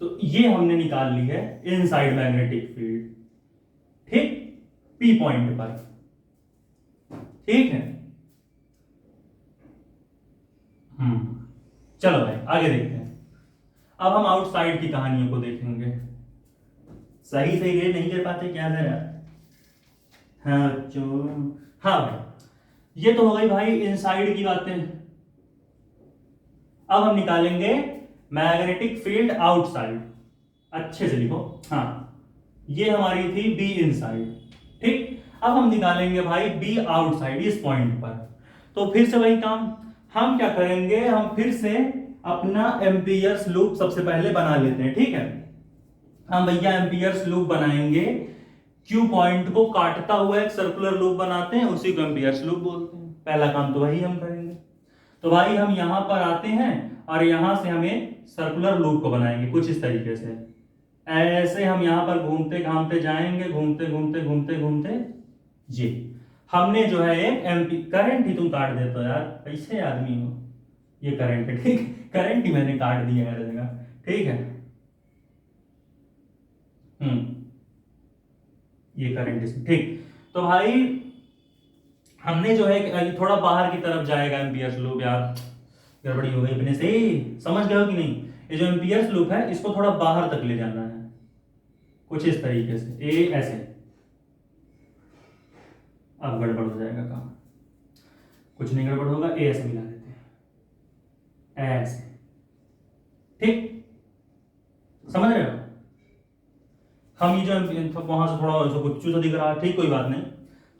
तो ये हमने निकाल ली है इनसाइड मैग्नेटिक फील्ड, ठीक, पी पॉइंट पर, ठीक है। चलो भाई आगे देखते हैं। अब हम आउटसाइड की कहानियों को देखेंगे। सही से ये नहीं कर पाते क्या जरा? हाँ बच्चों, हाँ भाई, ये तो हो गई भाई इनसाइड की बातें। अब हम निकालेंगे मैग्नेटिक फील्ड आउटसाइड, अच्छे से लिखो। हाँ, ये हमारी थी बी इनसाइड, ठीक। अब हम निकालेंगे भाई बी आउटसाइड इस पॉइंट पर। तो फिर से वही काम हम क्या करेंगे, हम फिर से अपना एम्पियर्स लूप सबसे पहले बना लेते हैं, ठीक है। हम भैया एम्पियर्स लूप बनाएंगे, क्यू पॉइंट को काटता हुआ एक सर्कुलर लूप बनाते हैं, उसी को एम्पियर्स लूप बोलते हैं। पहला काम तो वही हम करेंगे। तो भाई हम यहां पर आते हैं और यहां से हमें सर्कुलर लूप को बनाएंगे कुछ इस तरीके से। ऐसे हम यहां पर घूमते घामते जाएंगे, घूमते घूमते घूमते घूमते, जी हमने जो है एक एमपी करंट ही तुम काट देते हो यार, ऐसे आदमी हो। ये करंट है, ठीक, करंट ही मैंने काट दिया हर जगह, ठीक है। ये करंट इसमें, ठीक। तो भाई हमने जो है थोड़ा बाहर की तरफ जाएगा एम्पियर्स लूप, यार गड़बड़ी हो गई अपने से, समझ गए हो कि नहीं? ये जो एम्पियर्स लूप है इसको थोड़ा बाहर तक ले जाना है कुछ इस तरीके से, ए ऐसे। अब गड़बड़ हो जाएगा काम, कुछ नहीं गड़बड़ होगा, ए ऐसे मिला देते हैं, ऐसे, ठीक, समझ रहे हो? हम ये जो वहां से थोड़ा कुछ सा दिख रहा है, ठीक, कोई बात नहीं।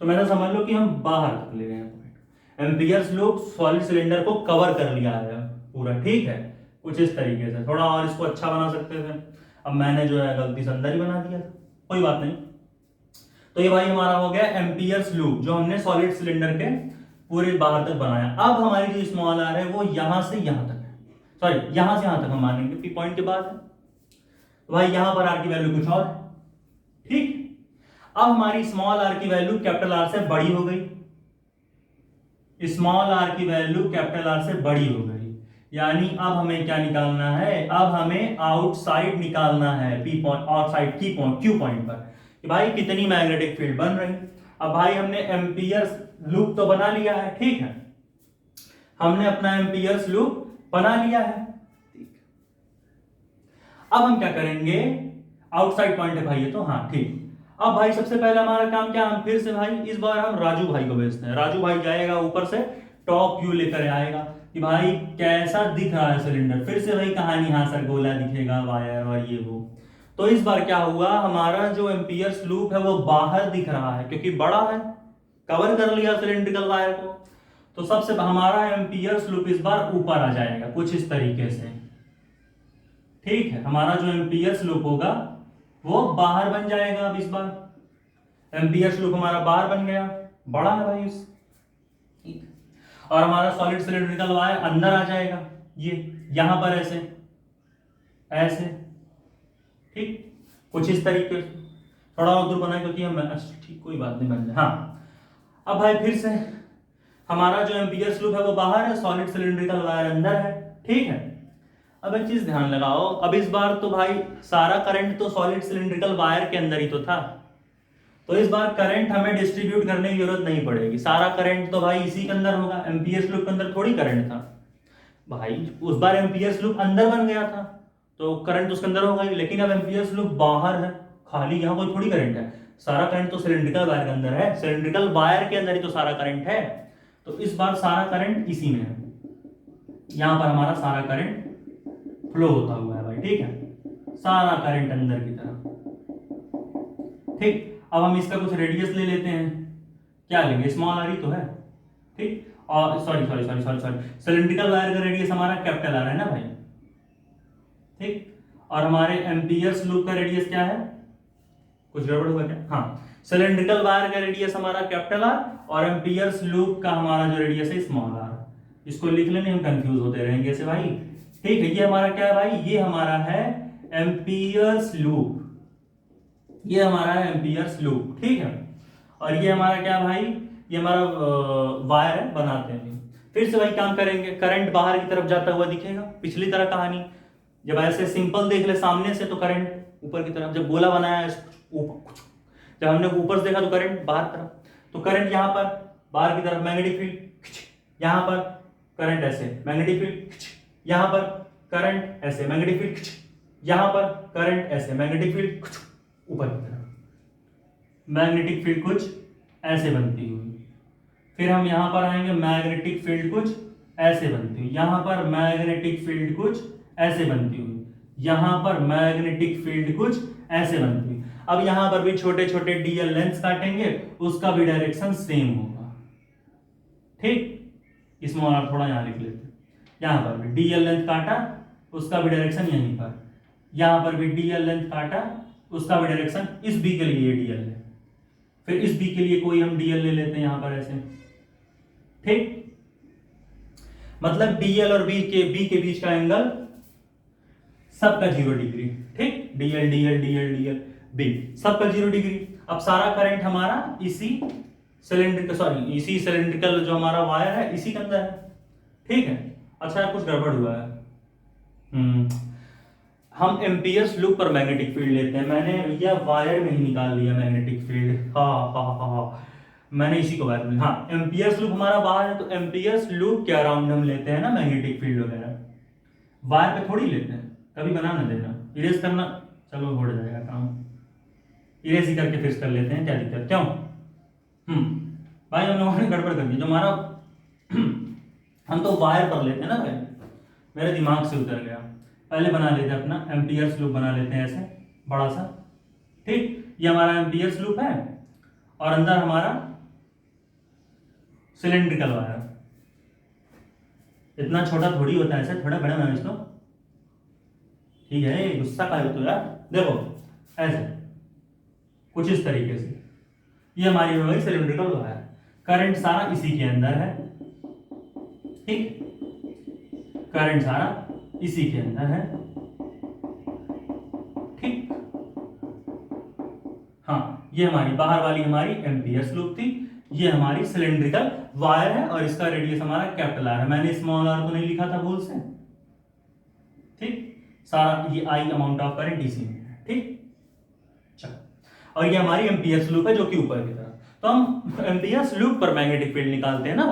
तो मैंने समझ लो कि हम बाहर तक ले गए हैं। एम्पियर्स लूप सॉलिड सिलेंडर को कवर कर लिया है पूरा, ठीक है, कुछ इस तरीके से। थोड़ा और इसको अच्छा बना सकते थे, अब मैंने जो है गलती से अंदर ही बना दिया था, कोई बात नहीं। तो ये भाई हमारा हो गया एम्पियर्स लूप, जो हमने सॉलिड सिलेंडर के पूरे बाहर तक बनाया। अब हमारी जो स्मॉल आर है वो यहां से यहां तक है, सॉरी यहां से यहां तक हम मानेंगे, पी पॉइंट के बाद है। तो भाई यहां पर आर की वैल्यू कुछ और है, ठीक। अब हमारी स्मॉल आर की वैल्यू कैपिटल आर से बड़ी हो गई, स्मॉल आर की वैल्यू कैपिटल आर से बड़ी हो गई, यानी अब हमें क्या निकालना है, अब हमें आउटसाइड निकालना है, पी पॉइंट, आउटसाइड की पॉइंट, क्यू पॉइंट पर कि भाई कितनी मैग्नेटिक फील्ड बन रही। अब भाई हमने एम्पियर्स लूप तो बना लिया है, ठीक है, हमने अपना एम्पियर्स लूप बना लिया है, ठीक। अब हम क्या करेंगे, आउटसाइड पॉइंट है भाई ये तो, हाँ ठीक। अब भाई सबसे पहला हमारा काम क्या, हम फिर से भाई इस बार हम राजू भाई को भेजते हैं। राजू भाई जाएगा ऊपर से टॉप व्यू लेकर आएगा कि भाई कैसा दिख रहा है सिलेंडर। फिर से वही कहानी, हाँ सर गोला दिखेगा, वायर और ये वो। तो इस बार क्या हुआ, हमारा जो एम्पियर्स लूप है वो बाहर दिख रहा है क्योंकि बड़ा है, कवर कर लिया सिलेंड्रिकल वायर को। तो सबसे हमारा एम्पियर्स लूप इस बार ऊपर आ जाएगा कुछ इस तरीके से, ठीक है। हमारा जो एम्पियर्स लूप होगा वो बाहर बन जाएगा। अब इस बार एम्पियर्स लूप हमारा बाहर बन गया, बड़ा है भाई उस, ठीक। और हमारा सॉलिड सिलेंड्रिकल वायर अंदर आ जाएगा, ये यहां पर ऐसे ऐसे, ठीक, कुछ इस तरीके से। थोड़ा और दूर बनाए क्योंकि हम, ठीक कोई बात नहीं, बन जाए। हाँ, अब भाई फिर से हमारा जो एम्पियर्स लूप है वो बाहर है, सॉलिड सिलेंड्रिकल वायर अंदर है, ठीक है। अब एक चीज ध्यान लगाओ, अब इस बार तो भाई सारा करंट तो सॉलिड सिलेंड्रिकल वायर के अंदर ही तो था, तो इस बार करंट हमें डिस्ट्रीब्यूट करने की जरूरत नहीं पड़ेगी। सारा करंट तो भाई इसी के अंदर होगा, एम्पियर्स लूप के अंदर थोड़ी करंट था भाई। उस बार एम्पियर्स लूप अंदर बन गया था तो करंट उसके अंदर होगा ही, लेकिन अब एम्पियर्स लूप बाहर है, खाली यहाँ कोई थोड़ी करंट है। सारा करंट तो सिलेंड्रिकल वायर के अंदर है, सिलेंड्रिकल वायर के अंदर ही तो सारा करंट है। तो इस बार सारा करंट इसी में है, यहां पर हमारा सारा करंट फ्लो होता हुआ है भाई, ठीक है, सारा करंट अंदर की तरफ, ठीक। अब हम इसका कुछ रेडियस ले लेते हैं, क्या लेंगे, स्मॉल आर ही तो है, ठीक। और sorry sorry sorry sorry sorry cylindrical wire का रेडियस हमारा कैपिटल आर है ना भाई, ठीक। और हमारे एम्पियर्स लूप का रेडियस क्या है, कुछ गड़बड़ हुआ क्या, हाँ, सिलेंड्रिकल वायर का रेडियस हमारा कैपिटल आर और एम्पियर्स लूप का हमारा जो रेडियस है स्मॉल आर। इसको लिख लेने, हम कंफ्यूज होते रहेंगे ऐसे भाई। ठीक है, ये हमारा क्या है भाई, ये हमारा है एम्पियर्स लूप, ये हमारा है एम्पियर्स लूप। ठीक है, और ये हमारा क्या भाई, ये हमारा वायर है, बनाते हैं। फिर से वही काम करेंगे, करंट बाहर की तरफ जाता हुआ दिखेगा, पिछली तरह कहानी। जब ऐसे सिंपल देख ले सामने से तो करंट ऊपर की तरफ, जब गोला बनाया है ऊपर, जब हमने ऊपर से देखा तो करंट बाहर तरफ, तो करंट यहाँ पर बाहर की तरफ मैग्नेटिक फील्ड, यहाँ पर करंट ऐसे मैग्नेटिक फील्ड, यहाँ पर करंट ऐसे मैग्नेटिक फील्ड, यहाँ पर करंट ऐसे मैग्नेटिक फील्ड, ऊपर की तरफ मैग्नेटिक फील्ड कुछ ऐसे बनती हुई। फिर हम यहां पर आएंगे, मैग्नेटिक फील्ड कुछ ऐसे बनती हुई, यहां पर मैग्नेटिक फील्ड कुछ ऐसे बनती हुई, यहां पर मैग्नेटिक फील्ड कुछ ऐसे बनती हुई। अब यहां पर भी छोटे छोटे डीएल लेंथ काटेंगे, उसका भी डायरेक्शन सेम होगा। ठीक, इसमें और थोड़ा यहां लिख लेते हैं, यहां पर भी डीएल लेंथ काटा, उसका भी डायरेक्शन यहीं पर, यहां पर भी डीएल लेंथ काटा, उसका भी डायरेक्शन इस बी के लिए डीएल है, फिर इस बी के लिए कोई हम डीएल ले लेते हैं यहां पर ऐसे। ठीक, मतलब डीएल और बी के बीच का एंगल सबका 0 डिग्री। ठीक, DL DL DL DL B सबका 0 डिग्री। अब सारा करंट हमारा इसी सिलेंड्रिकल जो हमारा वायर है इसी के अंदर है। ठीक है, अच्छा कुछ गड़बड़ हुआ है। हम एम्पियर्स लूप पर मैग्नेटिक फील्ड लेते हैं, मैंने भैया वायर में ही निकाल लिया मैग्नेटिक फील्ड। हाँ, मैंने इसी को वायर में, हाँ एम्पियर्स लूप हमारा बाहर है, तो एम्पियर्स लूप के अराउंड हम लेते हैं ना मैग्नेटिक फील्ड वगैरह, वायर पे थोड़ी लेते हैं। कभी बना ना देना, इरेज करना, चलो हो जाएगा काम, इरेज ही करके फिर कर लेते हैं, क्या दिक्कत, क्यों। भाई हम लोगों ने गड़बड़ कर दी जो हमारा हम तो वायर पर लेते हैं ना भाई, मेरे दिमाग से उतर गया। पहले बना लेते हैं अपना एम्पियर्स लूप, बना लेते हैं ऐसे बड़ा सा। ठीक, ये हमारा एम्पियर्स लूप है और अंदर हमारा सिलेंड्रिकल वायर। इतना छोटा थोड़ी होता है, ऐसे थोड़ा बड़ा बना इसको। ठीक है, गुस्सा का है तो यार, देखो ऐसे कुछ इस तरीके से, ये हमारी हो गई सिलेंड्रिकल वायर, करंट सारा इसी के अंदर है। ठीक, करंट सारा इसी के अंदर है। ठीक, हाँ ये हमारी बाहर वाली हमारी एम्पियर्स लूप थी, ये हमारी सिलेंड्रिकल वायर है और इसका रेडियस हमारा कैपिटल आर है। मैंने स्मॉल आर को नहीं लिखा था भूल से। ठीक, सारा ये आई अमाउंट ऑफ करंट इसी में है। ठीक, चलो, और ये हमारी एम्पियर्स लूप है जो कि ऊपर की तरफ। तो हम एम्पियर्स लूप पर मैग्नेटिक फील्ड निकालते हैं ना,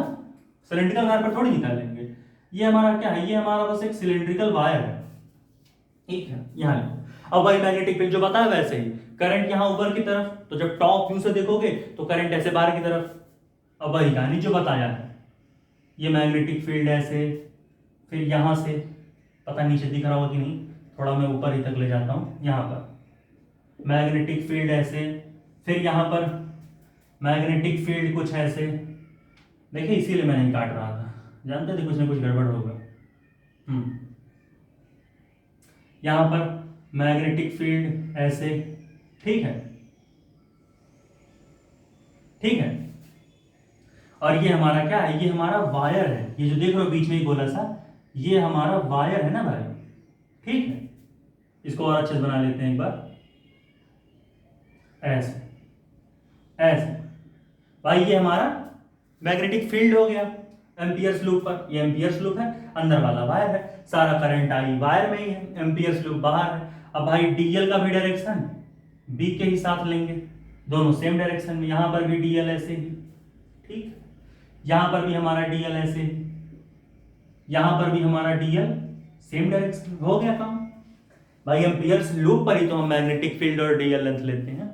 सिलेंड्रिकल वायर पर थोड़ी निकालेंगे। ये हमारा क्या है, ये हमारा बस एक सिलेंड्रिकल वायर है। ठीक है, यहाँ अब वही मैग्नेटिक फील्ड जो बताया वैसे ही, करंट यहाँ ऊपर की तरफ, तो जब टॉप व्यू से देखोगे तो करंट ऐसे बाहर की तरफ। अब वही कहानी जो बताया है, ये मैग्नेटिक फील्ड ऐसे, फिर यहां से पता नीचे दिख रहा हो कि नहीं, थोड़ा मैं ऊपर ही तक ले जाता हूं, यहां पर मैग्नेटिक फील्ड ऐसे, फिर यहां पर मैग्नेटिक फील्ड कुछ ऐसे। देखिए इसीलिए मैं नहीं काट रहा था, जानते थे कुछ ना कुछ गड़बड़ होगा। यहां पर मैग्नेटिक फील्ड ऐसे। ठीक है, ठीक है, और ये हमारा क्या है, ये हमारा वायर है, ये जो देख रहे हो बीच में ही गोला सा, ये हमारा वायर है ना भाई। ठीक है, इसको और अच्छे से बना लेते हैं एक बार, ऐसे ऐसे भाई, ये हमारा मैग्नेटिक फील्ड हो गया एम्पियर्स लूप पर, ये एम्पियर्स लूप है, अंदर वाला वायर है, सारा करंट आई वायर में ही है, एम्पियर्स लूप बाहर है। अब भाई डीएल का भी डायरेक्शन बी के ही साथ लेंगे, दोनों सेम डायरेक्शन में, यहां पर भी डीएल ऐसे ही। ठीक, यहां पर भी हमारा डीएल ऐसे, यहां पर भी हमारा डीएल सेम डायरेक्शन, हो गया काम भाई। एम्पियर्स लूप पर ही तो हम मैग्नेटिक फील्ड और डीएल लेंथ लेते हैं,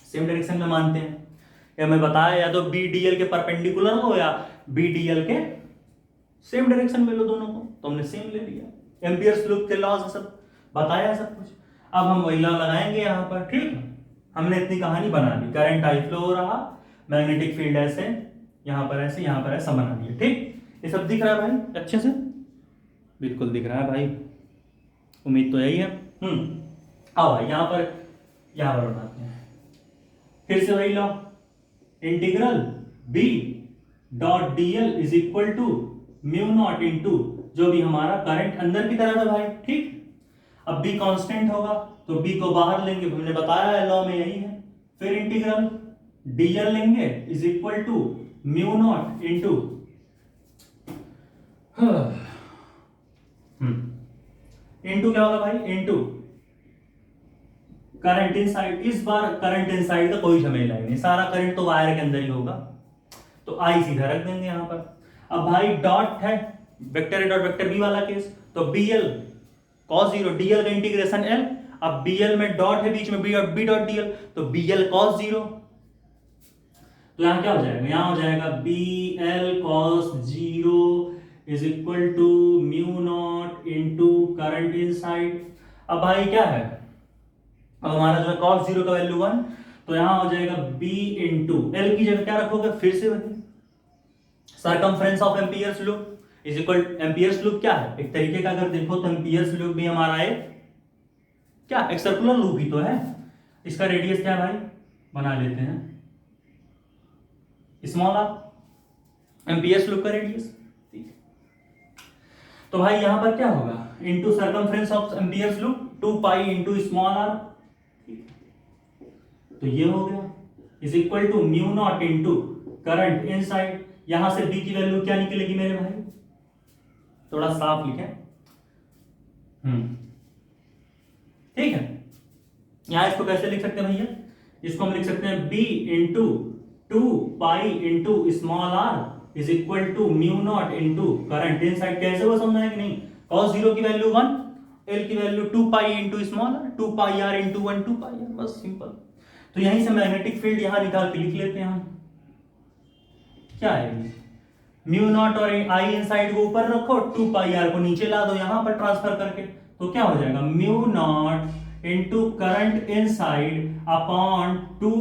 सेम डायरेक्शन में मानते हैं। या मैं बताया, या तो बी डीएल के परपेंडिकुलर हो या बी डीएल के सेम डायरेक्शन में लो, दोनों को तो हमने सेम ले लिया। एम्पियर्स लूप के लॉ से सब बताया सब कुछ। अब हम वही लॉ लगाएंगे यहाँ पर। ठीक, हमने इतनी कहानी बना ली, करंट आई फ्लो हो रहा, मैग्नेटिक फील्ड ऐसे, यहाँ पर ऐसे, यहाँ पर ऐसा बना दिया। ठीक, ये सब दिख रहा है भाई अच्छे से, बिल्कुल दिख रहा है भाई, उम्मीद तो यही है। आओ भाई यहाँ पर बनाते हैं फिर से वही law, integral B dot D L is equal to mu not into जो भी हमारा करंट अंदर की तरफ है भाई, ठीक। अब बी कांस्टेंट होगा तो बी को बाहर लेंगे, हमने बताया है लॉ में यही है। फिर इंटीग्रल डीएल लेंगे is equal to mu not into into क्या होगा भाई, इंटू करंट इनसाइड। इस बार करंट इनसाइड का कोई झमेला ही नहीं, सारा करंट तो वायर के अंदर ही होगा, तो आई सीधा रख देंगे यहां पर। अब भाई डॉट है, vector A dot vector B वाला केस, तो B L cos zero, DL का इंटीग्रेशन एल। अब बीएल में डॉट है बीच में, बी डॉट डीएल, तो बीएल कॉस जीरो। तो यहां क्या हो जाएगा, यहां हो जाएगा B L cos zero is equal to mu not into current inside. अब भाई क्या है, अब हमारा जो है कॉस जीरो का वैल्यू 1, तो यहां हो जाएगा बी इंटू एल की जगह क्या रखोगे, फिर से वही circumference of Ampere's loop is equal. Amperes loop क्या है, एक तरीके का अगर देखो तो एम्पियर्स लूप भी हमारा एक क्या, एक सर्कुलर लूप ही तो है। इसका रेडियस क्या है भाई, बना लेते हैं स्मॉल आर, एम्पियर्स लूप का रेडियस। तो भाई यहां पर क्या होगा, into circumference of Ampere's loop 2 pi into small r, तो ये हो गया is equal to mu not into current inside. यहां से बी की वैल्यू क्या निकलेगी मेरे भाई, थोड़ा साफ लिखें, ठीक है। यहां इसको कैसे लिख सकते हैं भैया, इसको हम लिख सकते हैं B into 2 pi into small r is equal to mu not into current inside. कैसे वो समझना है कि नहीं, cos जीरो की वैल्यू 1, एल की value 2 pi into small r, 2 pi R into 1 2 pi R, बस सिंपल। तो यहीं से मैग्नेटिक फील्ड यहां निकाल के लिख लेते हैं हम, क्या है म्यू नॉट और आई इनसाइड को ऊपर रखो, 2 पाई आर को नीचे ला दो यहां पर ट्रांसफर करके, तो क्या हो जाएगा mu naught into current inside upon 2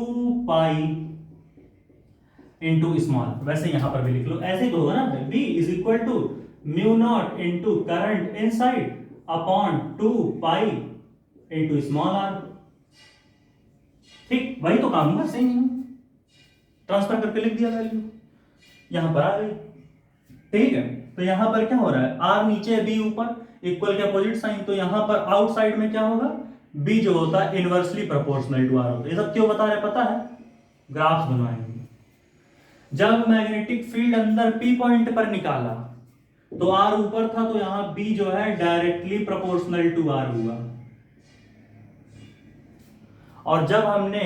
pi into small. वैसे यहां पर भी लिख लो, ऐसे ही तो होगा ना, B is equal to mu not into current inside upon 2 pi into small r, ठीक। वही तो काम हुआ, सही नहीं, ट्रांसफर करके लिख दिया वैल्यू, यहां पर आ गई, ठीक है। तो यहां पर क्या हो रहा है, आर नीचे बी ऊपर, इक्वल के अपोजिट साइन, तो यहां पर आउटसाइड में क्या होगा, बी जो होता है इनवर्सली प्रोपोर्शनल टू आर होता है। ये सब क्यों बता रहे पता है, ग्राफ्स बनवाएंगे। जब मैग्नेटिक फील्ड अंदर पी पॉइंट पर निकाला तो आर ऊपर था, तो यहां बी जो है डायरेक्टली प्रोपोर्शनल टू आर हुआ, और जब हमने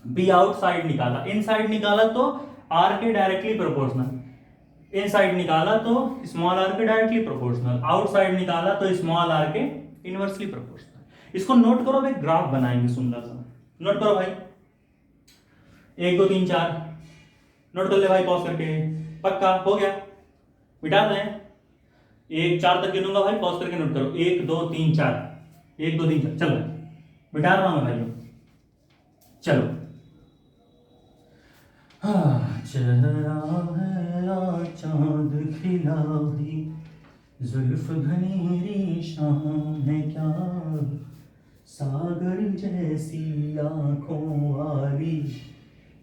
बी आउटसाइड निकाला, इनसाइड निकाला तो आर के डायरेक्टली प्रोपोर्शनल, इनसाइड निकाला तो स्मॉल आर के डायरेक्टली प्रोपोर्शनल, आउटसाइड निकाला तो स्मॉल आर के इनवर्सली प्रोपोर्शनल। इसको नोट करो, एक ग्राफ बनाएंगे सुंदर सा, नोट करो भाई, 1 2 3 4 नोट कर ले भाई, पॉज करके, पक्का हो गया, मिटा दें, 1 4 तक गिनूंगा भाई, पॉज करके नोट करो, 1 2 3 4, 1 2 3 4, चलो मिटा रहा हूं भाई, चलो। चेहरा है चांद खिला ही, जुल्फ घनेरी शाम है क्या, सागर जैसी आंखों वाली,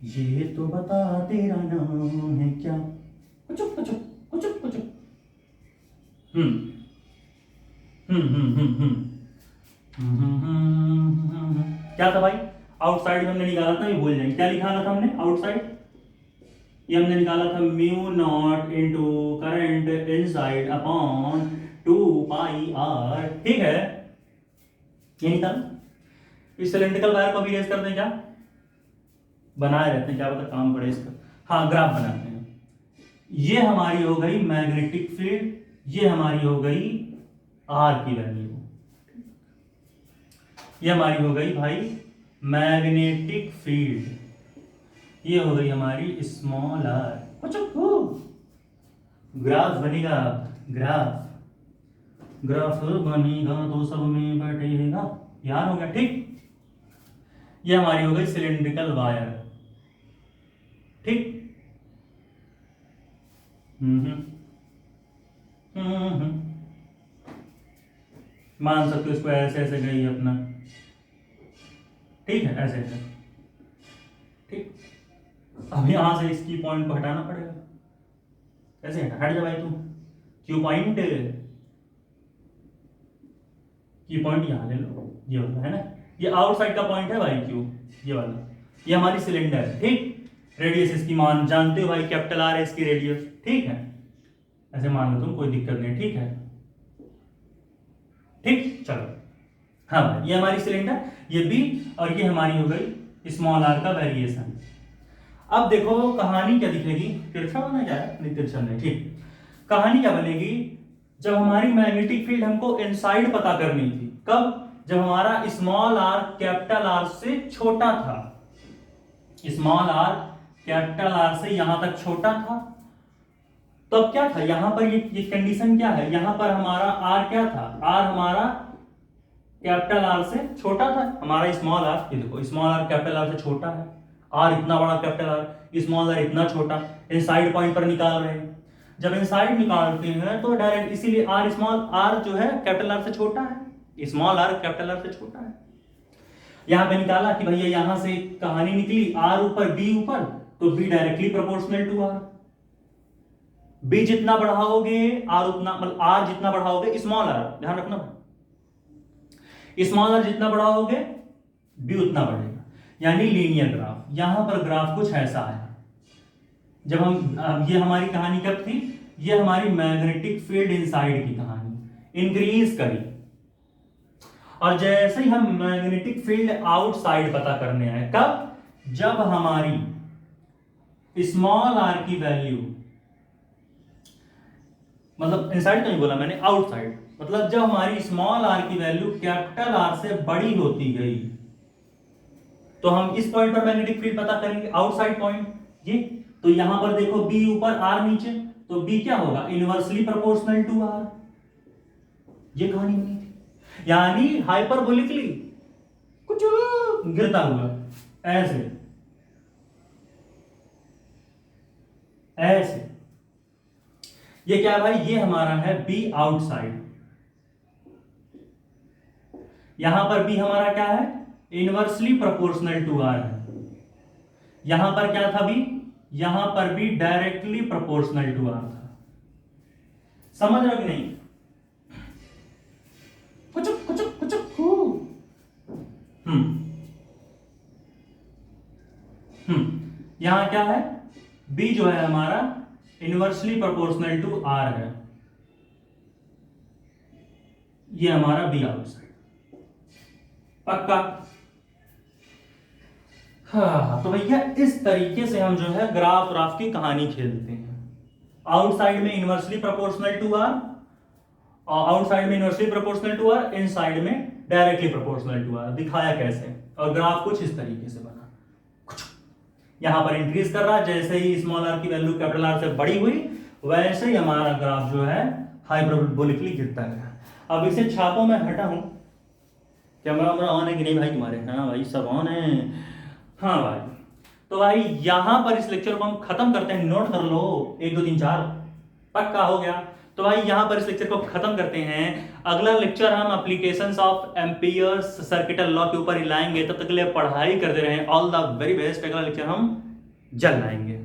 ये तो बता तेरा नाम है क्या। कुछ कुछ कुछ कुछ क्या था भाई, आउटसाइड हमने निकाला था, ये भूल जाएंगे, क्या निकाला था हमने आउटसाइड, ये हमने निकाला था mu not into current inside upon 2 pi R, ठीक है, ये निकाला। इस सिलेंड्रिकल वायर को भी रेज कर दें, क्या बनाए रहते हैं, क्या पता काम पड़े इसका, हाँ ग्राफ बनाते हैं। ये हमारी हो गई मैग्नेटिक फील्ड, ये हमारी हो गई आर की वैल्यू, ये हमारी हो गई भाई मैग्नेटिक फील्ड, ये हो गई हमारी स्मॉल आर। कुछ ग्राफ बनेगा, ग्राफ बनेगा तो सब में बैठेगा, याद हो गया, ठीक। ये हमारी हो गई सिलेंड्रिकल वायर, ठीक। मान सकते हो इसको, ऐसे ऐसे गई अपना, ठीक है, ऐसे ऐसे, ठीक। अब यहाँ से इसकी पॉइंट को हटाना पड़ेगा। कैसे हट जा भाई तू, क्यू पॉइंट, क्यू पॉइंट यहाँ ले लो, ये वाला है ना, ये आउटसाइड का पॉइंट है भाई क्यू, ये वाला, ये हमारी सिलेंडर है, ठीक। रेडियस इसकी मान जानते हो भाई, कैपिटल आर है इसकी रेडियस, ठीक है, ऐसे मान लो तुम, कोई दिक्कत नहीं, ठीक है, ठीक। चलो हाँ भाई, ये हमारी सिलेंडर, ये बी, और ये हमारी हो गई स्मॉल आर का वेरिएशन। अब देखो कहानी क्या दिखेगी, तिरछा होना क्या है, नहीं तिरछा नहीं, ठीक। कहानी क्या बनेगी, जब हमारी मैग्नेटिक फील्ड हमको इनसाइड पता करनी थी, कब, जब हमारा स्मॉल आर कैपिटल आर से छोटा था, स्मॉल आर कैपिटल आर से यहां तक छोटा था, तो अब क्या था यहां पर, ये कंडीशन क्या है, यहां पर हमारा आर क्या था, आर हमारा कैपिटल आर से छोटा था, हमारा स्मॉल आर, ये देखो स्मॉल आर कैपिटल आर से छोटा है, आर इतना बड़ा कैपिटल आर, स्मॉल आर इतना छोटा, इनसाइड पॉइंट पर निकाल रहे हैं। जब इनसाइड निकालते हैं तो डायरेक्ट, इसीलिए आर स्मॉल आर जो है कैपिटल आर से छोटा है, स्मॉल आर कैपिटल आर से छोटा है। यहां पे निकाला कि भैया यहां से कहानी निकली, आर ऊपर बी ऊपर, तो B directly proportional to R, B जितना बढ़ाओगे आर उतना, मतलब आर जितना बढ़ाओगे, स्मॉल आर ध्यान रखना, स्मॉल आर जितना बढ़ाओगे बी उतना बढ़ेगा, यानी लीनियर ग्राफ। यहां पर ग्राफ कुछ ऐसा है, जब हम, ये हमारी कहानी कब थी, ये हमारी मैग्नेटिक फील्ड इनसाइड की कहानी इंक्रीज करी, और जैसे ही हम मैग्नेटिक फील्ड आउटसाइड पता करने आए, कब, जब हमारी स्मॉल आर की वैल्यू, मतलब इनसाइड तो नहीं बोला मैंने, आउटसाइड, मतलब जब हमारी स्मॉल आर की वैल्यू कैपिटल आर से बड़ी होती गई, तो हम इस पॉइंट पर मैग्नेटिक फील्ड पता करेंगे, आउटसाइड पॉइंट ये। तो यहां पर देखो बी ऊपर आर नीचे, तो बी क्या होगा, इनवर्सली प्रोपोर्शनल टू आर, ये कहानी बनी थी, यानी हाइपरबोलिकली कुछ गिरता हुआ, ऐसे ऐसे, ये क्या भाई, ये हमारा है बी आउटसाइड, यहां पर बी हमारा क्या है, इनवर्सली प्रोपोर्शनल टू आर है, यहां पर क्या था बी, यहां पर भी डायरेक्टली प्रोपोर्शनल टू आर था, समझ रहे हो कि नहीं, कुछ कुछ कुछ यहां क्या है, बी जो है हमारा इनवर्सली प्रोपोर्शनल टू आर है, ये हमारा बी आउटसाइड, पक्का। हाँ, तो भैया इस तरीके से हम जो है ग्राफ की कहानी खेलते हैं, आउटसाइड में inversely proportional to R, outside में inversely proportional to R, inside में डायरेक्टली प्रोपोर्शनल टू आर। दिखाया कैसे, और ग्राफ कुछ इस तरीके से बना, यहां पर इंक्रीज कर रहा, जैसे ही स्मॉल आर की वैल्यू कैपिटल आर से बड़ी हुई, वैसे ही हमारा ग्राफ जो है हाइपरबोलिकली गिरता गया। अब इसे छापो, मैं हटा हूं, कैमरा ऑन है कि नहीं भाई तुम्हारे, हाँ भाई सब ऑन है, हाँ भाई। तो भाई यहां पर इस लेक्चर को हम खत्म करते हैं, नोट कर लो 1 2 3 4, पक्का हो गया। तो भाई यहां पर इस लेक्चर को खत्म करते हैं, अगला लेक्चर हम applications of amperes circuital law के ऊपर ही लाएंगे, तब तक के लिए पढ़ाई करते रहें, ऑल द वेरी बेस्ट। अगला लेक्चर हम जल्द लाएंगे।